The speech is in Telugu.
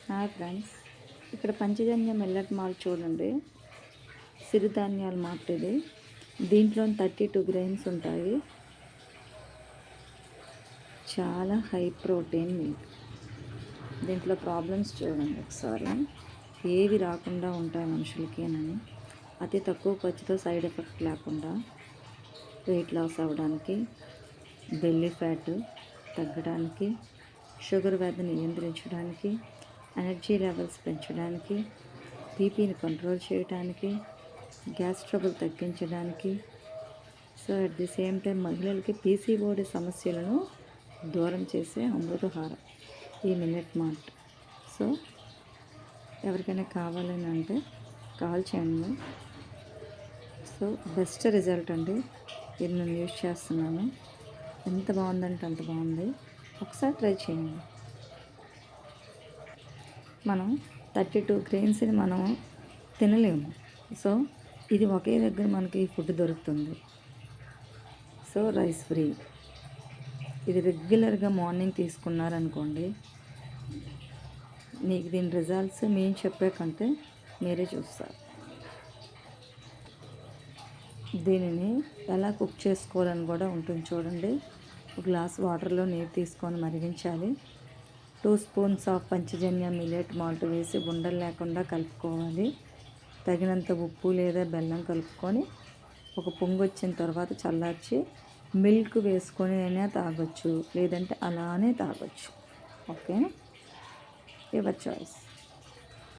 హాయ్ ఫ్రెండ్స్, ఇక్కడ పంచజన్య మిల్లెట్ మాల్ట్ చూడండి. సిరిధాన్యాల మార్ట్ ఇది. దీంట్లో 32 గ్రెయిన్స్ ఉంటాయి. చాలా హై ప్రోటీన్ మిల్క్. దీంట్లో ప్రాబ్లమ్స్ చూడండి ఒకసారి. ఏవి రాకుండా ఉంటాయి మనుషులకేనని. అతి తక్కువ ఖర్చుతో సైడ్ ఎఫెక్ట్ లేకుండా వెయిట్ లాస్ అవ్వడానికి, బెల్లీ ఫ్యాట్ తగ్గడానికి, షుగర్ వ్యాధిని నియంత్రించడానికి, ఎనర్జీ లెవెల్స్ పెంచడానికి, బీపీని కంట్రోల్ చేయడానికి, గ్యాస్ ట్రబుల్ తగ్గించడానికి, so at the same time మహిళలకి పీసీఓడి సమస్యలను దూరం చేసే అమృతహారం ఈ మిల్లెట్ మార్ట్. సో ఎవరికైనా కావాలని అంటే కాల్ చేయండి. సో బెస్ట్ రిజల్ట్ అండి. ఇది నేను యూజ్ చేస్తున్నాను. ఎంత బాగుందంటే అంత బాగుంది. ఒకసారి ట్రై చేయండి. మనం 32 గ్రెయిన్స్ని మనం తినలేము. సో ఇది ఒకే దగ్గర మనకి ఫుడ్ దొరుకుతుంది. So rice free. ఇది రెగ్యులర్గా మార్నింగ్ తీసుకున్నారనుకోండి, మీకు దీని రిజల్ట్స్ మేము చెప్పే కంటే మీరే చూస్తారు. దీనిని ఎలా కుక్ చేసుకోవాలని కూడా ఉంటుంది చూడండి. ఒక గ్లాస్ వాటర్లో నీరు తీసుకొని మరిగించాలి. 2 spoons of Panchajanya millet malt వేసి ఉండలు లేకుండా కలుపుకోవాలి. తగినంత ఉప్పు లేదా బెల్లం కలుపుకొని ఒక పొంగు వచ్చిన తర్వాత చల్లార్చి మిల్క్ వేసుకొని అయినా తాగొచ్చు, లేదంటే అలానే తాగొచ్చు. Okay, your choice.